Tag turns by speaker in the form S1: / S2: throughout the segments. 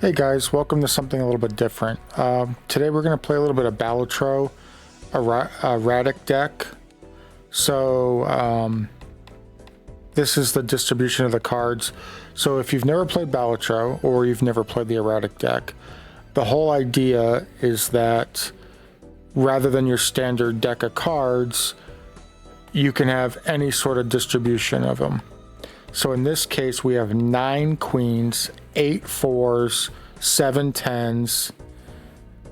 S1: Hey guys, welcome to something a little bit different. Today we're going to play a little bit of Balatro, Erratic deck. So this is the distribution of the cards. So if you've never played Balatro or you've never played the Erratic deck, the whole idea is that rather than your standard deck of cards, you can have any sort of distribution of them. So in this case, we have 9 queens, 8 4s, 7 10s,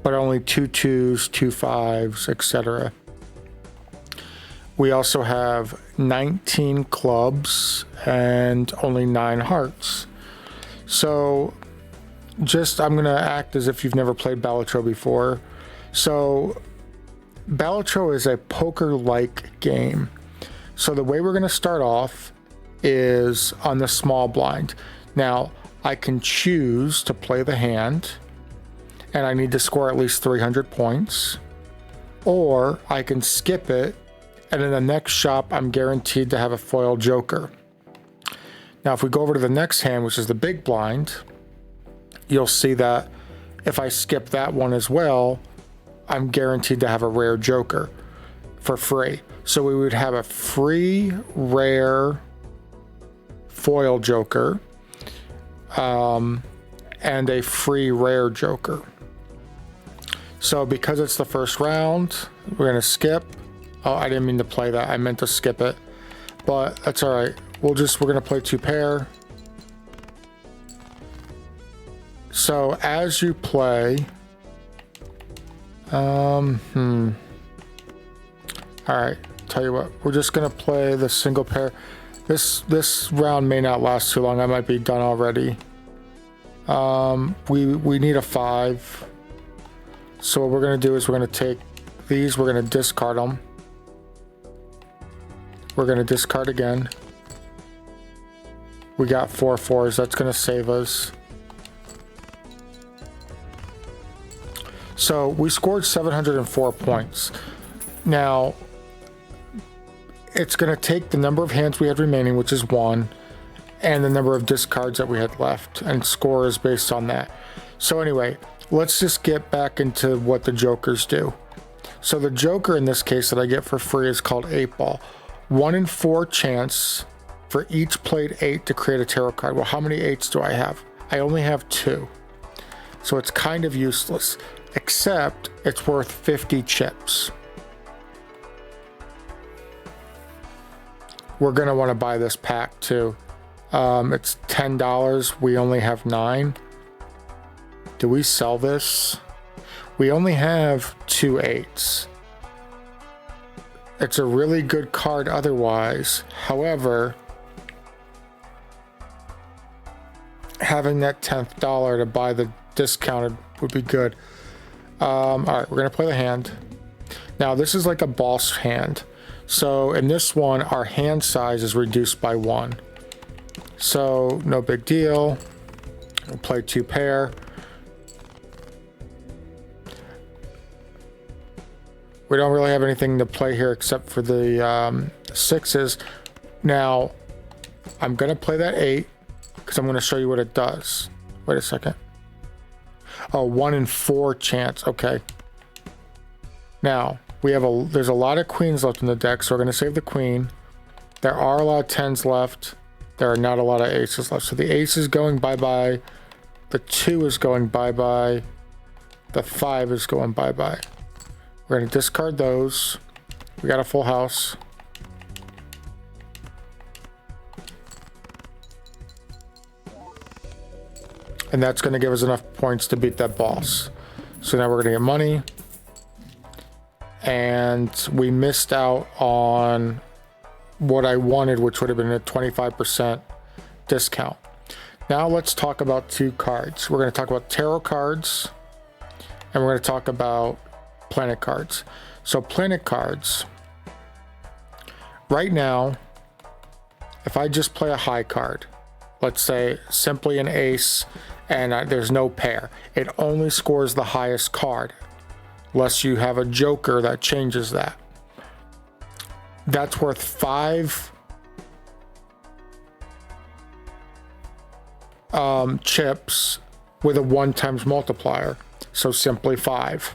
S1: but only 2 2s, 2 5s, etc. We also have 19 clubs and only 9 hearts. So I'm going to act as if you've never played Balatro before. So Balatro is a poker-like game. So the way we're going to start off is on the small blind. Now, I can choose to play the hand, and I need to score at least 300 points, or I can skip it, and in the next shop, I'm guaranteed to have a foil joker. Now, if we go over to the next hand, which is the big blind, you'll see that if I skip that one as well, I'm guaranteed to have a rare joker for free. So we would have a free rare foil joker and a free rare joker. So because it's the first round, we're going to skip. Oh, I didn't mean to play that. I meant to skip it, but that's all right. We're going to play 2 pair. So as you play, all right, tell you what, we're just going to play the single pair. This round may not last too long. I might be done already. We need a 5. So what we're going to do is we're going to take these, we're going to discard them. We're going to discard again. We got 4 4s. That's going to save us. So we scored 704 points. Now, it's going to take the number of hands we had remaining, which is 1, and the number of discards that we had left, and score is based on that. So anyway, let's just get back into what the jokers do. So the joker in this case that I get for free is called 8 ball. 1 in 4 chance for each played 8 to create a tarot card. Well, how many 8s do I have? I only have 2. So it's kind of useless, except it's worth 50 chips. We're going to want to buy this pack too. It's $10. We only have 9. Do we sell this? We only have 2 8s. It's a really good card otherwise. However, having that $10th to buy the discounted would be good. All right, we're going to play the hand. Now, this is like a boss hand. So in this one, our hand size is reduced by 1. So no big deal. We'll play 2 pair. We don't really have anything to play here except for the 6s. Now, I'm going to play that 8 because I'm going to show you what it does. Wait a second. Oh, 1 in 4 chance. Okay. Now, there's a lot of queens left in the deck, so we're going to save the queen. There are a lot of 10s left. There are not a lot of aces left. So the ace is going bye-bye. The 2 is going bye-bye. The 5 is going bye-bye. We're going to discard those. We got a full house. And that's going to give us enough points to beat that boss. So now we're going to get money. And we missed out on what I wanted, which would have been a 25% discount. Now let's talk about 2 cards. We're going to talk about tarot cards, and we're going to talk about planet cards. So planet cards, right now, if I just play a high card, let's say simply an ace, and there's no pair, it only scores the highest card. Unless you have a joker that changes that. That's worth 5 chips with a 1 times multiplier. So simply 5.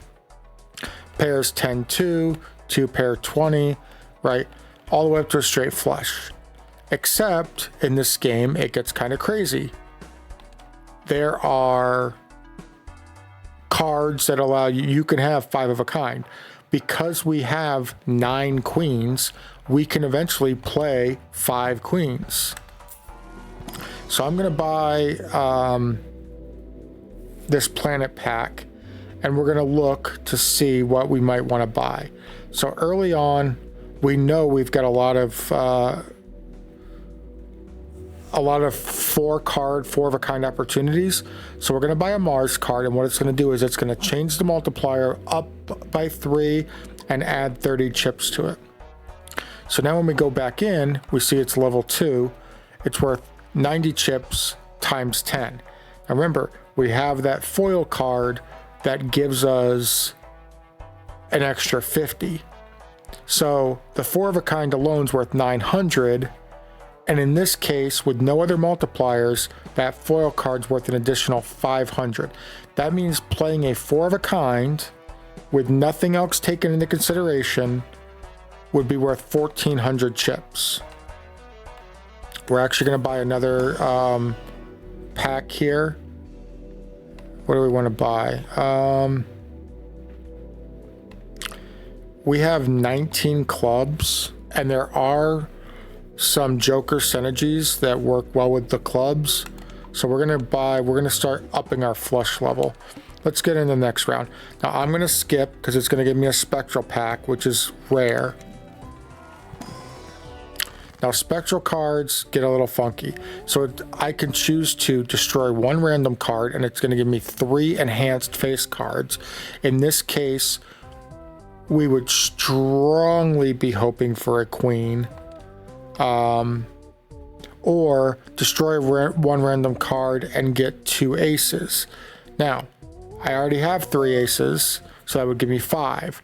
S1: Pairs 10, 2, 2 pair 20, right? All the way up to a straight flush. Except in this game, it gets kind of crazy. There are cards that allow you can have 5 of a kind. Because we have 9 queens, we can eventually play 5 queens. So I'm going to buy this planet pack, and we're going to look to see what we might want to buy. So early on, we know we've got a lot of 4 of a kind opportunities. So we're going to buy a Mars card, and what it's going to do is it's going to change the multiplier up by 3 and add 30 chips to it. So now when we go back in, we see it's level 2. It's worth 90 chips times 10. Now remember, we have that foil card that gives us an extra 50. So the 4 of a kind alone is worth 900. And in this case, with no other multipliers, that foil card's worth an additional 500. That means playing a 4 of a kind with nothing else taken into consideration would be worth 1,400 chips. We're actually going to buy another pack here. What do we want to buy? We have 19 clubs, and there are some Joker synergies that work well with the clubs. So we're going to start upping our flush level. Let's get in the next round. Now I'm going to skip because it's going to give me a spectral pack, which is rare. Now spectral cards get a little funky. So I can choose to destroy 1 random card, and it's going to give me 3 enhanced face cards. In this case, we would strongly be hoping for a queen. Or destroy 1 random card and get 2 aces. Now, I already have 3 aces, so that would give me 5.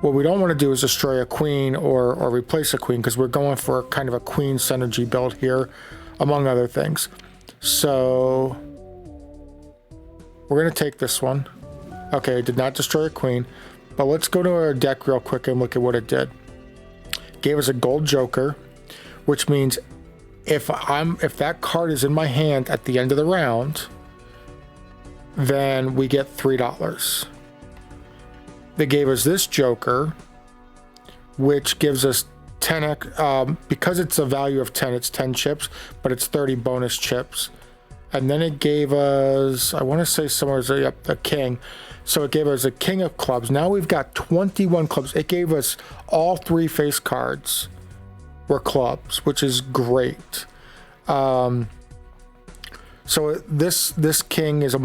S1: What we don't want to do is destroy a queen or replace a queen, because we're going for kind of a queen synergy build here, among other things. So we're going to take this one. Okay, it did not destroy a queen, but let's go to our deck real quick and look at what it did. Gave us a gold joker, which means if that card is in my hand at the end of the round, then we get $3. They gave us this joker, which gives us 10, because it's a value of 10, it's 10 chips, but it's 30 bonus chips. And then it gave us, I want to say somewhere, a king. So it gave us a king of clubs. Now we've got 21 clubs. It gave us all 3 face cards were clubs, which is great. So this king is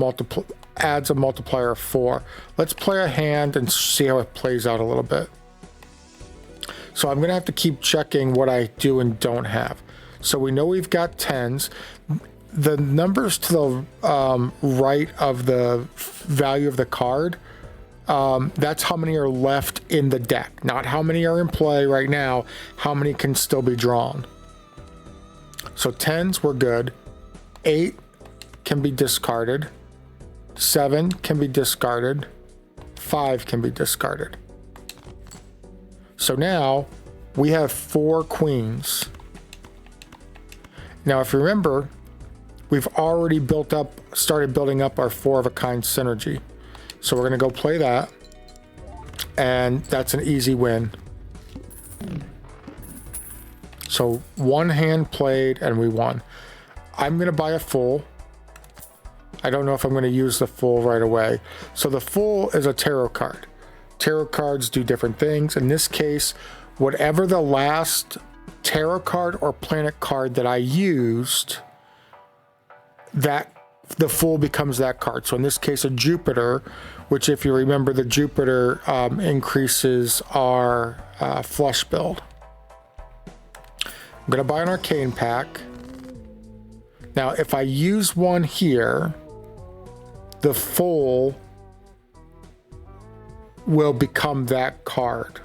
S1: adds a multiplier of 4. Let's play a hand and see how it plays out a little bit. So I'm gonna have to keep checking what I do and don't have. So we know we've got 10s. The numbers to the right of the value of the card, that's how many are left in the deck, not how many are in play right now, how many can still be drawn. So 10s were good. 8 can be discarded. 7 can be discarded. 5 can be discarded. So now we have 4 queens. Now if you remember, we've already started building up our 4 of a kind synergy. So we're going to go play that, and that's an easy win. So 1 hand played and we won. I'm going to buy a full. I don't know if I'm going to use the full right away. So the full is a tarot card. Tarot cards do different things. In this case, whatever the last tarot card or planet card that I used, that the full becomes that card. So in this case, a Jupiter, which if you remember, the Jupiter increases our flush build. I'm going to buy an arcane pack. Now, if I use one here, the full will become that card.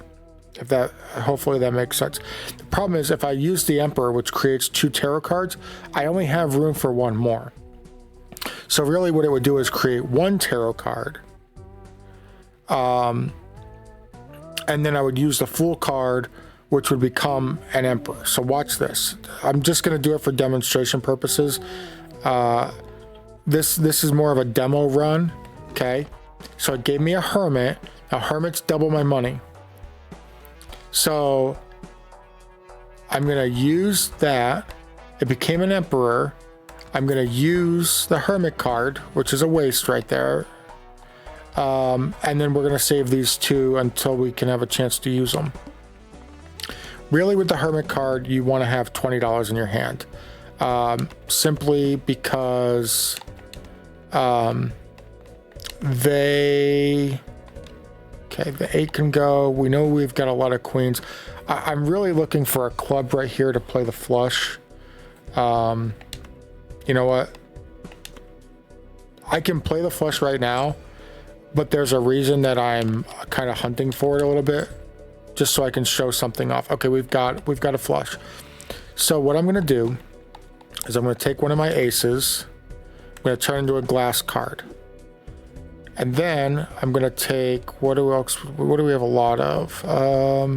S1: Hopefully that makes sense. The problem is if I use the Emperor, which creates 2 tarot cards, I only have room for 1 more. So really what it would do is create one tarot card. And then I would use the Fool card, which would become an Emperor. So watch this. I'm just going to do it for demonstration purposes. This is more of a demo run, okay? So it gave me a Hermit. Now Hermit's double my money. So I'm going to use that. It became an Emperor. I'm going to use the Hermit card, which is a waste right there. And then we're going to save these two until we can have a chance to use them. Really, with the Hermit card, you want to have $20 in your hand. Simply because the 8 can go. We know we've got a lot of queens. I'm really looking for a club right here to play the flush. You know what? I can play the flush right now, but there's a reason that I'm kind of hunting for it a little bit, just so I can show something off. Okay, we've got a flush. So what I'm going to do is I'm going to take one of my aces. I'm going to turn into a glass card. And then I'm going to take, what do we have a lot of? How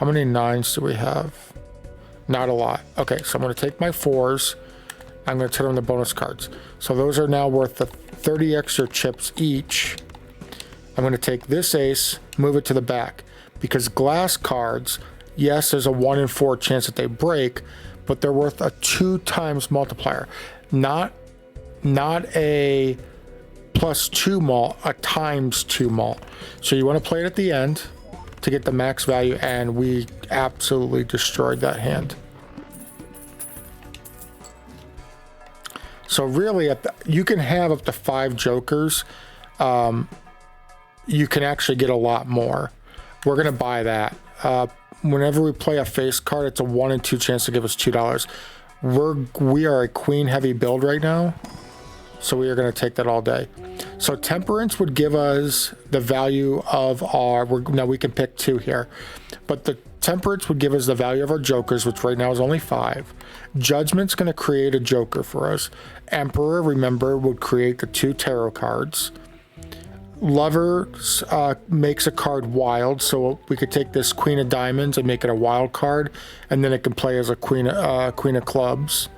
S1: many 9s do we have? Not a lot. Okay, so I'm going to take my 4s. I'm going to turn them into bonus cards. So those are now worth the 30 extra chips each. I'm going to take this ace, move it to the back. Because glass cards, yes, there's a 1 in 4 chance that they break, but they're worth a 2 times multiplier. Not a +2 mult, a ×2 mult. So you want to play it at the end to get the max value, and we absolutely destroyed that hand. So really, you can have up to 5 jokers. You can actually get a lot more. We're going to buy that. Whenever we play a face card, it's a 1 in 2 chance to give us $2. We are a queen heavy build right now, so we are going to take that all day. So temperance would give us the value of our, now we can pick 2 here, but the temperance would give us the value of our jokers, which right now is only 5. Judgment's going to create a joker for us. Emperor, remember, would create the 2 tarot cards. Lover makes a card wild, so we could take this Queen of Diamonds and make it a wild card, and then it can play as a Queen of Clubs.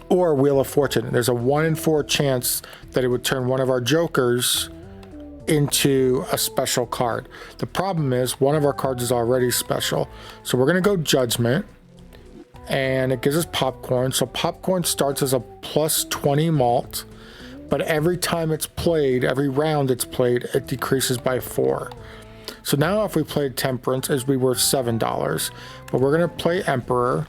S1: Or Wheel of Fortune. There's a 1 in 4 chance that it would turn one of our jokers into a special card. The problem is one of our cards is already special. So we're going to go Judgment, and it gives us Popcorn. So Popcorn starts as a +20 malt, but every time it's played, every round it's played, it decreases by 4. So now if we played Temperance, as we were $7, but we're going to play Emperor.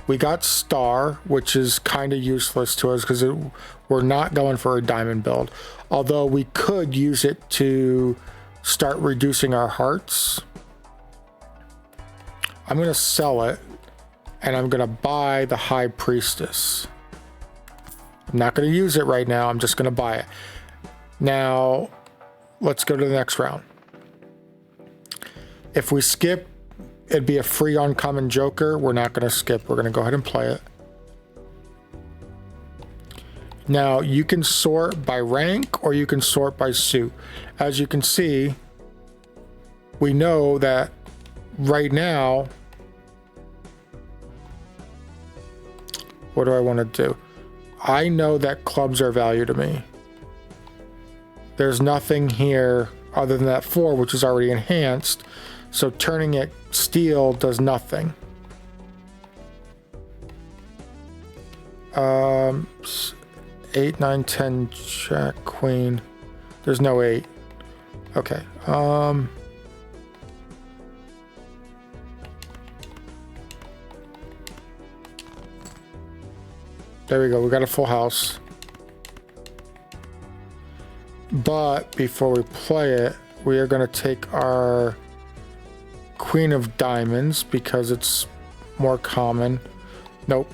S1: We got Star, which is kind of useless to us because we're not going for a diamond build. Although we could use it to start reducing our hearts. I'm going to sell it, and I'm going to buy the High Priestess. I'm not going to use it right now. I'm just going to buy it. Now, let's go to the next round. If we skip, it'd be a free uncommon joker. We're not going to skip. We're going to go ahead and play it. Now, you can sort by rank or you can sort by suit. As you can see, we know that right now, what do I want to do? I know that clubs are value to me. There's nothing here other than that 4, which is already enhanced. So turning it steel does nothing. 8, 9, 10, Jack, Queen. There's no 8. Okay. There we go. We got a full house. But before we play it, we are going to take our Queen of Diamonds because it's more common. Nope.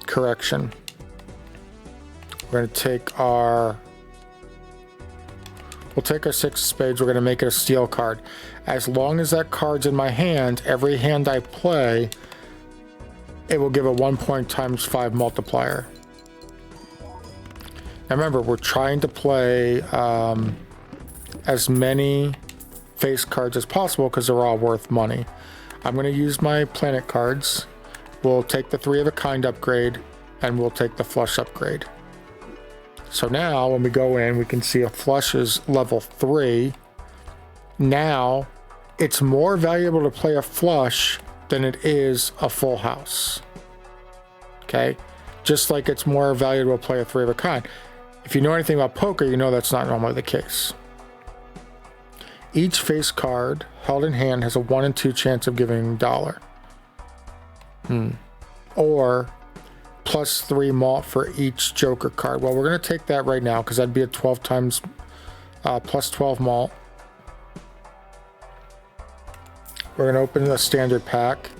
S1: Correction. We're going to take our... We'll take our 6 of spades. We're going to make it a steel card. As long as that card's in my hand, every hand I play, it will give a 1 point ×5 multiplier. Now remember, we're trying to play as many face cards as possible because they're all worth money. I'm going to use my planet cards. We'll take the 3 of a kind upgrade and we'll take the flush upgrade. So now when we go in, we can see a flush is level 3. Now it's more valuable to play a flush than it is a full house. Okay? Just like it's more valuable to play a 3 of a kind. If you know anything about poker, you know that's not normally the case. Each face card held in hand has a 1 in 2 chance of giving $1. Or plus 3 malt for each joker card. Well, we're going to take that right now because that'd be a 12 times plus 12 malt. We're going to open the standard pack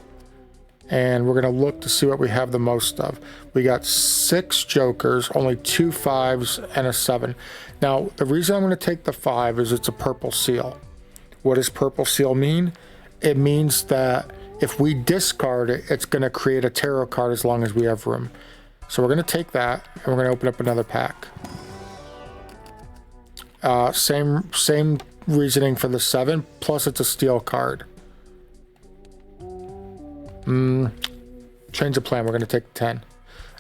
S1: and we're going to look to see what we have the most of. We got 6 jokers, only 2 5s and a 7. Now, the reason I'm going to take the 5 is it's a purple seal. What does purple seal mean? It means that if we discard it, it's going to create a tarot card as long as we have room. So we're going to take that and we're going to open up another pack. Same reasoning for the 7, plus it's a steel card. Change of plan. We're going to take 10.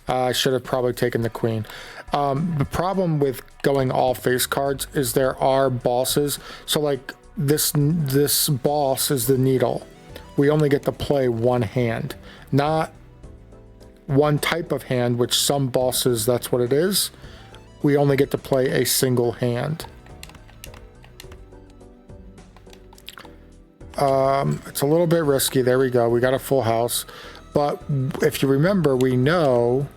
S1: I should have probably taken the queen. The problem with going all face cards is there are bosses. So like this boss is the needle. We only get to play one hand, not one type of hand, which some bosses, that's what it is. We only get to play a single hand. It's a little bit risky. There we go. We got a full house. But if you remember, we know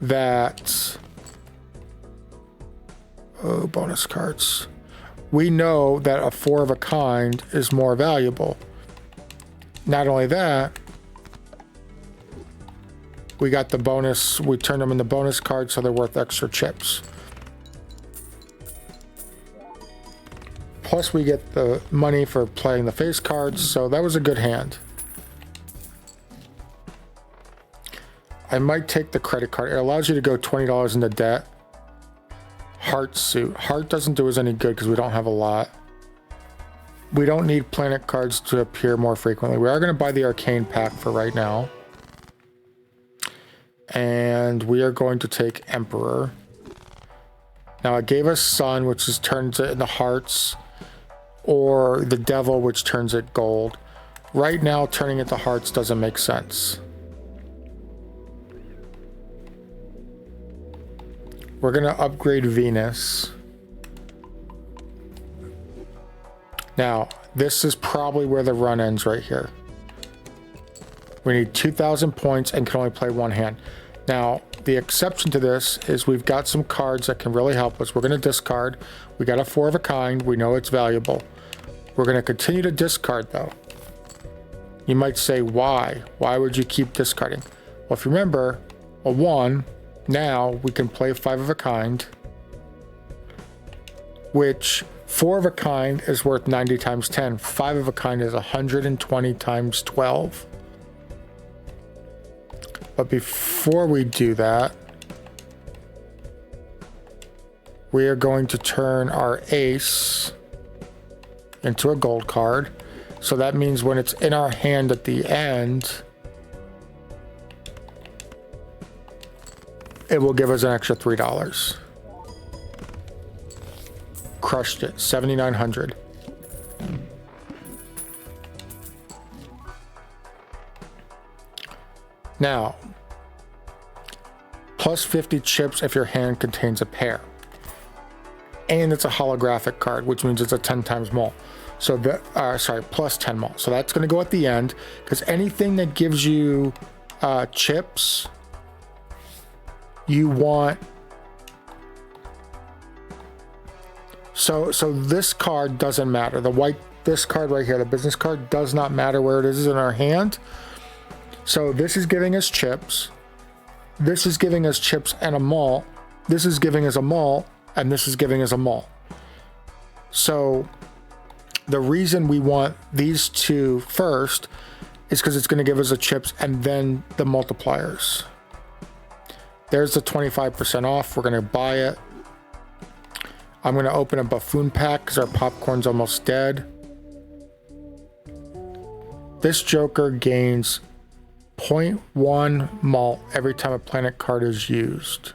S1: that... Oh, bonus cards. We know that a 4 of a kind is more valuable. Not only that, we got the bonus. We turned them into bonus cards, so they're worth extra chips. Plus we get the money for playing the face cards, so that was a good hand. I might take the credit card. It allows you to go $20 into debt. Heart suit. Heart doesn't do us any good because we don't have a lot. We don't need planet cards to appear more frequently. We are going to buy the arcane pack for right now. And we are going to take Emperor. Now it gave us Sun, which is turns it into hearts, or the Devil, which turns it gold. Right now, turning it to hearts doesn't make sense. We're going to upgrade Venus. Now, this is probably where the run ends right here. We need 2,000 points and can only play one hand. Now, the exception to this is we've got some cards that can really help us. We're going to discard. We got a 4 of a kind. We know it's valuable. We're going to continue to discard, though. You might say, why? Why would you keep discarding? Well, if you remember, a 1, now we can play 5 of a kind, which 4 of a kind is worth 90 times 10. 5 of a kind is 120 times 12. But before we do that, we are going to turn our ace into a gold card. So that means when it's in our hand at the end, it will give us an extra $3. Crushed it. 7,900. Now, plus 50 chips if your hand contains a pair. And it's a holographic card, which means it's a 10 times malt. So plus 10 malt. So that's going to go at the end, because anything that gives you chips, you want. So this card doesn't matter. This card right here, the business card, does not matter where it is in our hand. So this is giving us chips. This is giving us chips and a malt. This is giving us a malt, and this is giving us a malt. So the reason we want these two first is because it's going to give us the chips and then the multipliers. There's the 25% off. We're going to buy it. I'm going to open a buffoon pack because our popcorn's almost dead. This Joker gains 0.1 malt every time a planet card is used.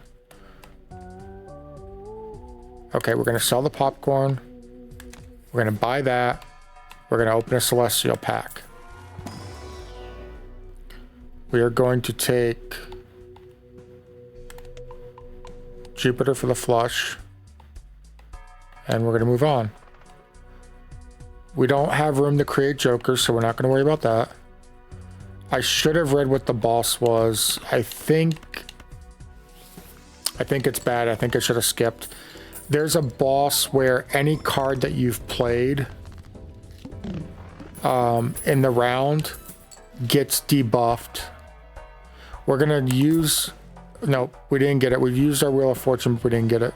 S1: Okay, we're going to sell the popcorn. We're going to buy that. We're going to open a celestial pack. We are going to take Jupiter for the flush. And we're going to move on. We don't have room to create jokers, so we're not going to worry about that. I should have read what the boss was. I think it's bad. I think I should have skipped. There's a boss where any card that you've played in the round gets debuffed. We're going to use... No, we didn't get it. We used our Wheel of Fortune, but we didn't get it.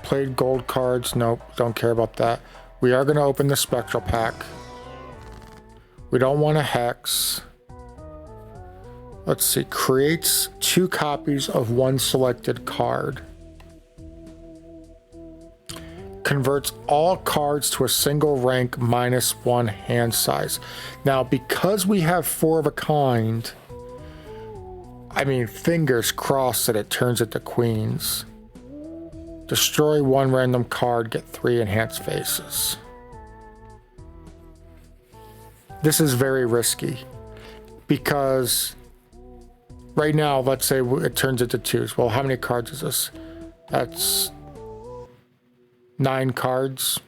S1: Played gold cards. Nope, don't care about that. We are going to open the spectral pack. We don't want a hex. Let's see. Creates 2 copies of one selected card. Converts all cards to a single rank -1 hand size. Now, because we have 4 of a kind, I mean, fingers crossed that it turns into queens. Destroy 1 random card, get 3 enhanced faces. This is very risky because right now, let's say it turns into 2s. Well, how many cards is this? That's 9 cards.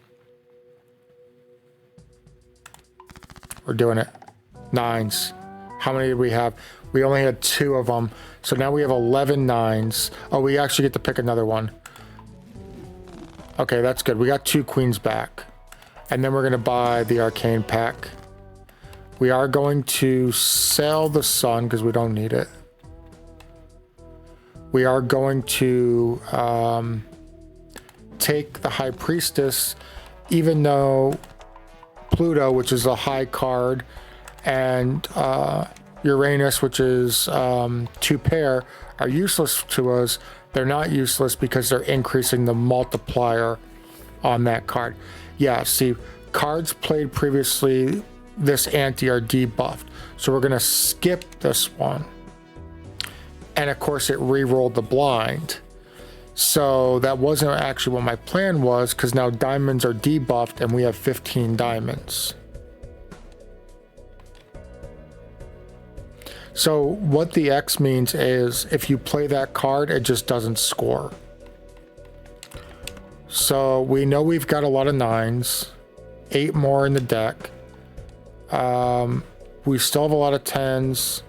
S1: We're doing it. 9s. How many do we have? We only had 2 of them. So now we have 11 9s. Oh, we actually get to pick another one. Okay, that's good. We got 2 queens back. And then we're going to buy the arcane pack. We are going to sell the sun because we don't need it. We are going to take the high priestess, even though Pluto, which is a high card, and Uranus, which is 2 pair, are useless to us. They're not useless because they're increasing the multiplier on that card. Yeah, see, cards played previously, this ante are debuffed. So we're going to skip this one. And of course, it re-rolled the blind. So that wasn't actually what my plan was, because now diamonds are debuffed and we have 15 diamonds. So what the X means is if you play that card, it just doesn't score. So we know we've got a lot of 9s, 8 more in the deck. We still have a lot of 10s.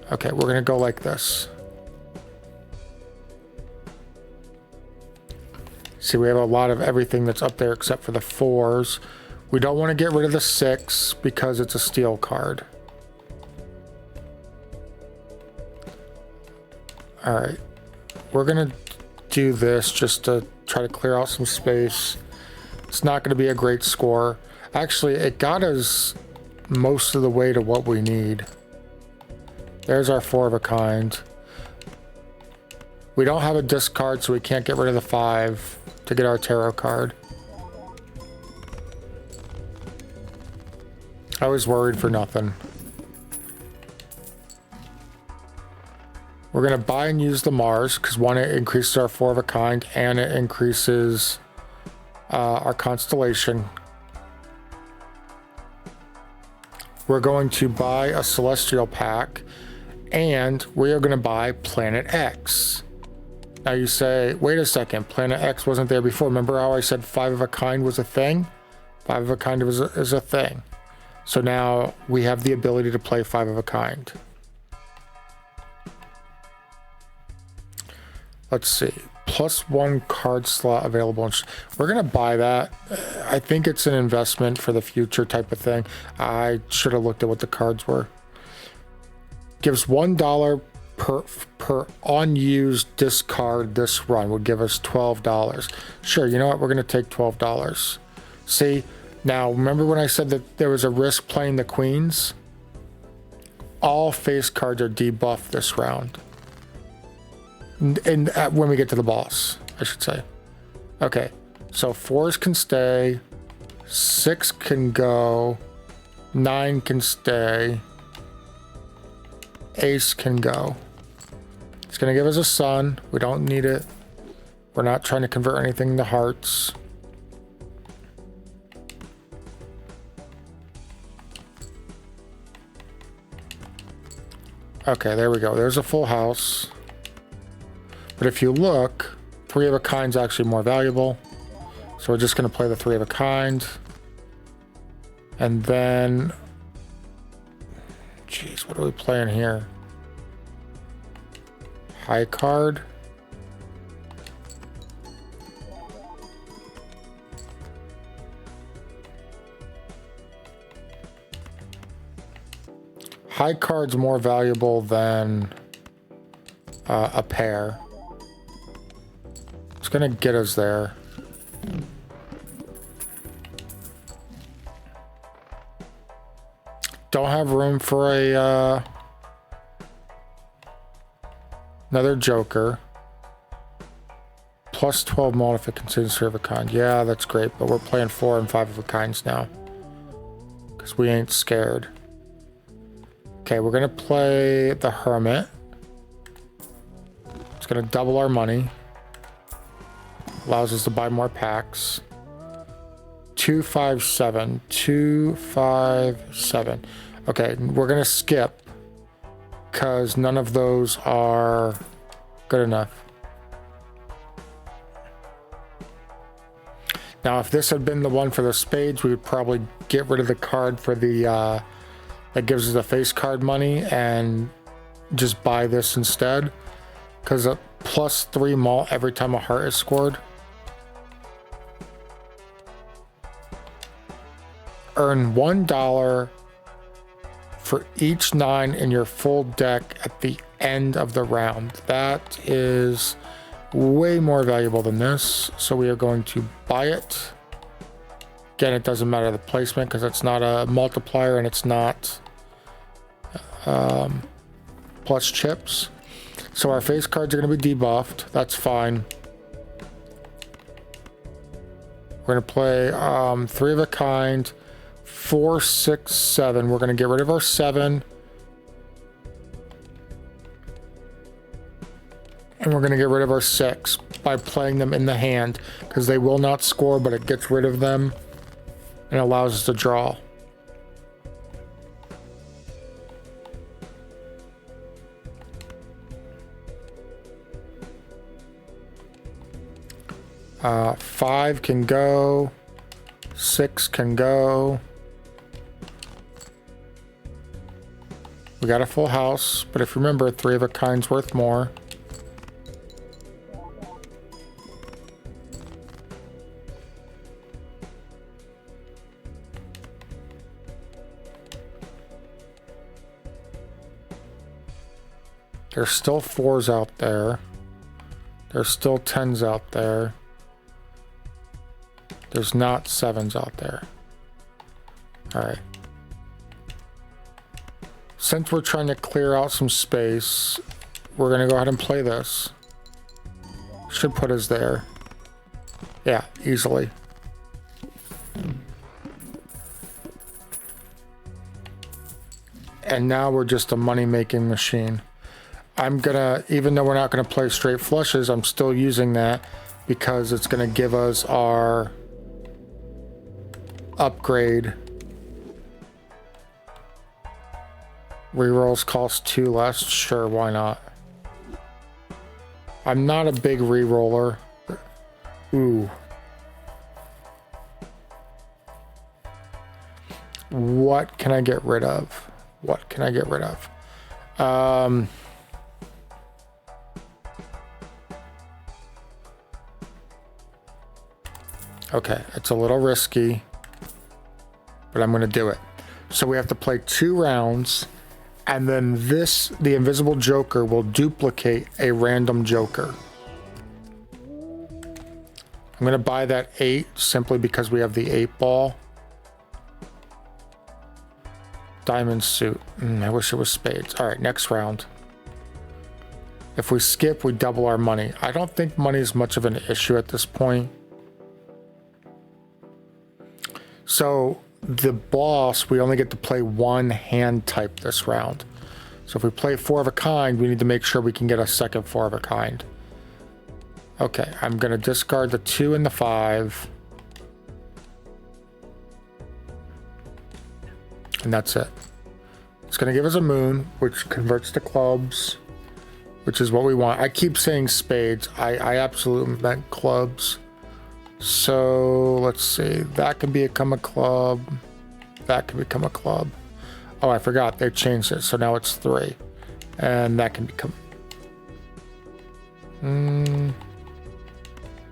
S1: Okay, we're gonna go like this. See, we have a lot of everything that's up there except for the 4s. We don't want to get rid of the 6 because it's a steel card. All right, we're gonna do this just to try to clear out some space. It's not going to be a great score. Actually, it got us most of the way to what we need. There's our 4 of a kind. We don't have a discard, so we can't get rid of the 5 to get our tarot card. I was worried for nothing. We're going to buy and use the Mars, because 1, it increases our 4 of a kind, and it increases our constellation. We're going to buy a Celestial pack, and we are going to buy Planet X. Now you say, wait a second, Planet X wasn't there before. Remember how I said 5 of a kind was a thing? 5 of a kind is a thing. So now we have the ability to play 5 of a kind. Let's see, +1 card slot available. We're gonna buy that. I think it's an investment for the future type of thing. I should have looked at what the cards were. Gives $1 per unused discard this run. Would give us $12. Sure, you know what? We're gonna take $12. See, now remember when I said that there was a risk playing the queens? all face cards are debuffed this round. And when we get to the boss, I should say. Okay, so 4s can stay, 6 can go, 9 can stay, ace can go. It's gonna give us a sun. We don't need it. We're not trying to convert anything to hearts. Okay, there we go. There's a full house. But if you look, 3 of a kind's actually more valuable. So we're just going to play the 3 of a kind. And then... Jeez, what are we playing here? High card. High card's more valuable than a pair. It's gonna get us there. Don't have room for a another joker. Plus 12 mult if it considers 3 of a kind. Yeah, that's great, but we're playing 4 and 5 of a kinds now. Because we ain't scared. Okay, we're gonna play the Hermit. It's gonna double our money. Allows us to buy more packs. 257. 257. Okay, we're gonna skip because none of those are good enough. Now, if this had been the one for the spades, we would probably get rid of the card for the that gives us the face card money and just buy this instead, because a plus 3 mult every time a heart is scored. Earn $1 for each 9 in your full deck at the end of the round. That is way more valuable than this, so we are going to buy it. Again, it doesn't matter the placement because it's not a multiplier and it's not plus chips. So our face cards are going to be debuffed. That's fine. We're going to play 3 of a kind, 4, 6, 7. We're going to get rid of our 7. And we're going to get rid of our 6 by playing them in the hand, because they will not score, but it gets rid of them and allows us to draw. Uh, 5 can go, 6 can go. We got a full house, but if you remember, 3 of a kind's worth more. There's still 4s out there. There's still 10s out there. There's not 7s out there. All right. Since we're trying to clear out some space, we're going to go ahead and play this. Should put us there. Yeah, easily. And now we're just a money-making machine. I'm gonna, even though we're not gonna play straight flushes, I'm still using that because it's gonna give us our upgrade. Rerolls cost 2 less. Sure, why not? I'm not a big reroller. Ooh. What can I get rid of? What can I get rid of? Okay, it's a little risky, but I'm going to do it. So we have to play 2 rounds, and then this, the invisible joker, will duplicate a random joker. I'm going to buy that 8 simply because we have the 8 ball. Diamond suit. I wish it was spades. All right, next round. If we skip, we double our money. I don't think money is much of an issue at this point. So the boss, we only get to play one hand type this round. So if we play 4 of a kind, we need to make sure we can get a second 4 of a kind. Okay, I'm going to discard the 2 and the 5. And that's it. It's going to give us a moon, which converts to clubs, which is what we want. I keep saying spades. I absolutely meant clubs. So let's see. That can become a club. That can become a club. Oh, I forgot. They changed it. So now it's 3. And that can become...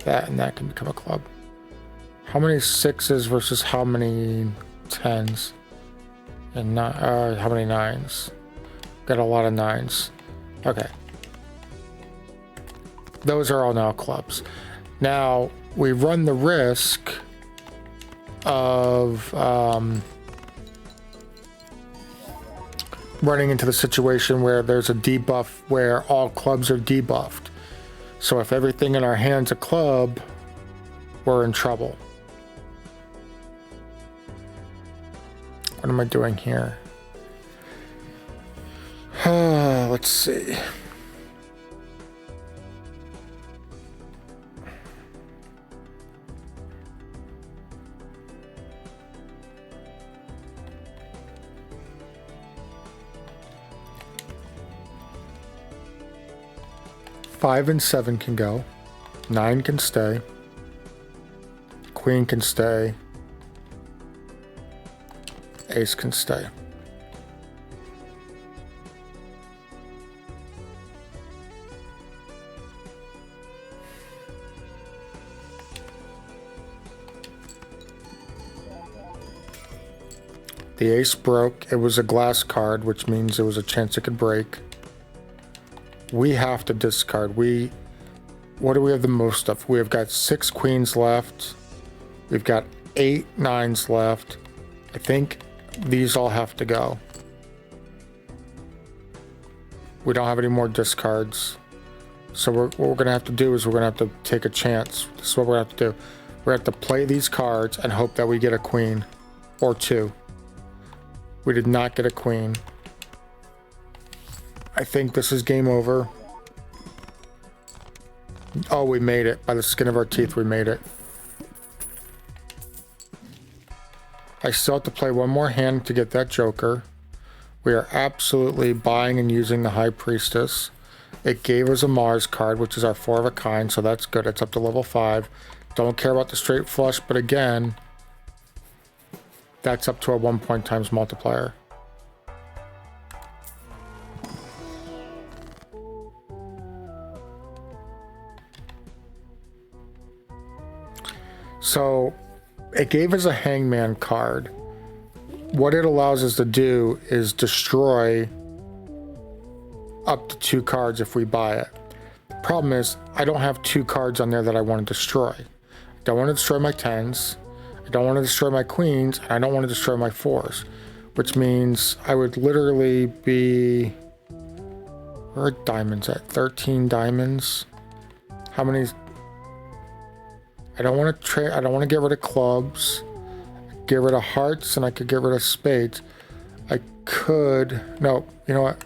S1: that and that can become a club. How many 6s versus how many 10s? And how many 9s? Got a lot of 9s. Okay. Those are all now clubs. Now, we run the risk of running into the situation where there's a debuff where all clubs are debuffed. So if everything in our hand's a club, we're in trouble. What am I doing here? Let's see. Five and 7 can go. 9 can stay. Queen can stay. Ace can stay. The ace broke. It was a glass card, which means there was a chance it could break. We have to discard. What do we have the most of? We have got 6 queens left. We've got 8 9s left. I think these all have to go. We don't have any more discards. So what we're going to have to do is we're going to have to take a chance. This is what we're going to have to do. We're going to have to play these cards and hope that we get a queen or 2. We did not get a queen. I think this is game over. Oh, we made it. By the skin of our teeth, we made it. I still have to play one more hand to get that joker. We are absolutely buying and using the High Priestess. It gave us a Mars card, which is our 4 of a kind, so that's good. It's up to level 5. Don't care about the straight flush, but again, that's up to a 1 point times multiplier. So it gave us a hangman card. What it allows us to do is destroy up to 2 cards if we buy it. The problem is I don't have 2 cards on there that I want to destroy. I don't want to destroy my 10s. I don't want to destroy my queens. And I don't want to destroy my 4s, which means I would literally be... Where are diamonds at? 13 diamonds. How many... I don't want to get rid of clubs, get rid of hearts, and I could get rid of spades. I could, no, you know what?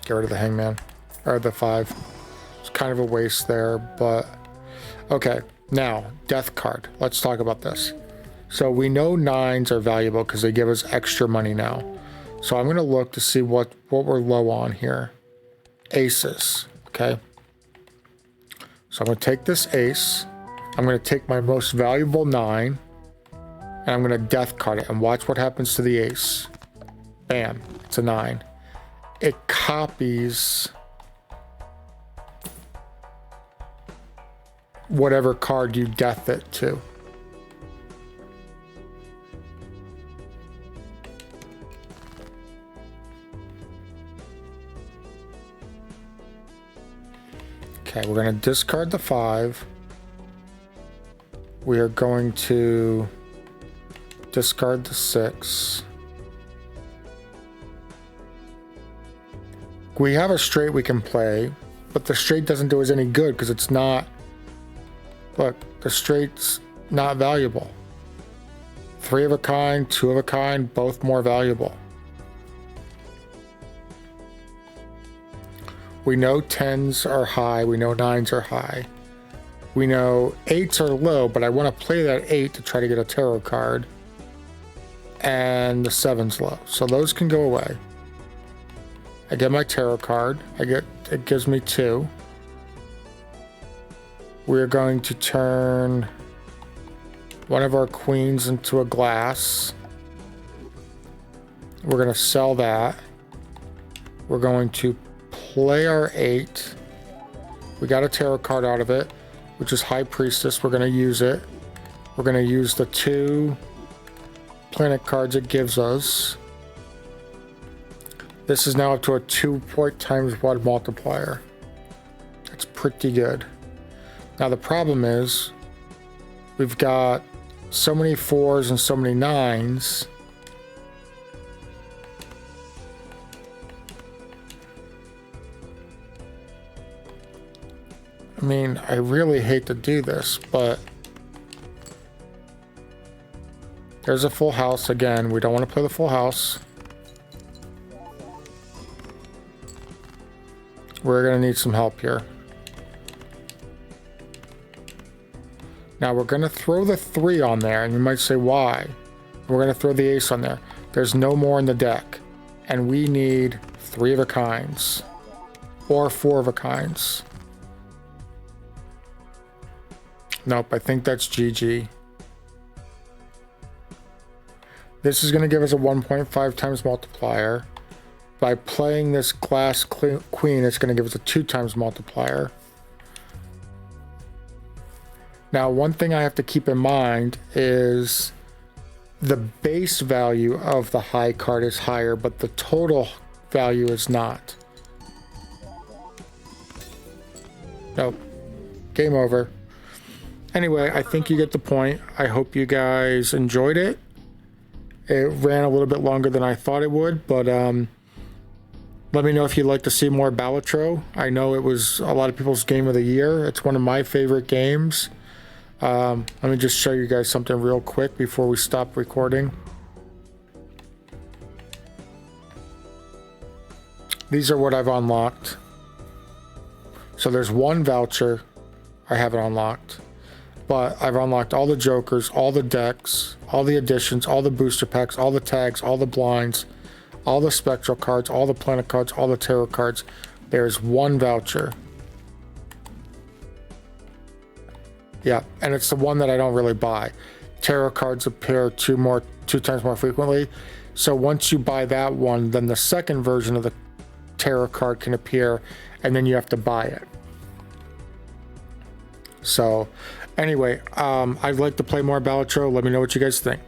S1: Get rid of the hangman, or the 5. It's kind of a waste there, but okay. Now, death card. Let's talk about this. So we know 9s are valuable because they give us extra money now. So I'm going to look to see what we're low on here. Aces, okay? So I'm going to take this ace, I'm going to take my most valuable 9, and I'm going to death card it, and watch what happens to the ace. Bam, it's a 9. It copies whatever card you death it to. Okay, we're going to discard the 5. We are going to discard the 6. We have a straight we can play, but the straight doesn't do us any good because it's not... Look, the straight's not valuable. 3 of a kind, 2 of a kind, both more valuable. We know 10s are high, we know 9s are high. We know 8s are low, but I want to play that 8 to try to get a tarot card. And the 7's low, so those can go away. I get my tarot card, it gives me 2. We're going to turn one of our queens into a glass. We're going to sell that. We're going to play our 8. We got a tarot card out of it, which is High Priestess. We're going to use it. We're going to use the 2 planet cards it gives us. This is now up to a 2 point times 1 multiplier. That's pretty good. Now the problem is we've got so many 4s and so many 9s. I mean, I really hate to do this, but there's a full house again. We don't want to play the full house. We're going to need some help here. Now we're going to throw the 3 on there, and you might say, why? We're going to throw the ace on there. There's no more in the deck, and we need 3 of a kinds or 4 of a kinds. Nope, I think that's GG. This is going to give us a 1.5 times multiplier. By playing this glass queen, it's going to give us a 2 times multiplier. Now, one thing I have to keep in mind is the base value of the high card is higher, but the total value is not. Nope. Game over. Anyway, I think you get the point. I hope you guys enjoyed it. It ran a little bit longer than I thought it would, but let me know if you'd like to see more Balatro. I know it was a lot of people's game of the year. It's one of my favorite games. Let me just show you guys something real quick before we stop recording. These are what I've unlocked. So there's 1 voucher I haven't unlocked. But I've unlocked all the jokers, all the decks, all the additions, all the booster packs, all the tags, all the blinds, all the spectral cards, all the planet cards, all the tarot cards. There's 1 voucher. Yeah, and it's the one that I don't really buy. Tarot cards appear 2 times more frequently. So once you buy that one, then the second version of the tarot card can appear, and then you have to buy it. So anyway, I'd like to play more Balatro. Let me know what you guys think.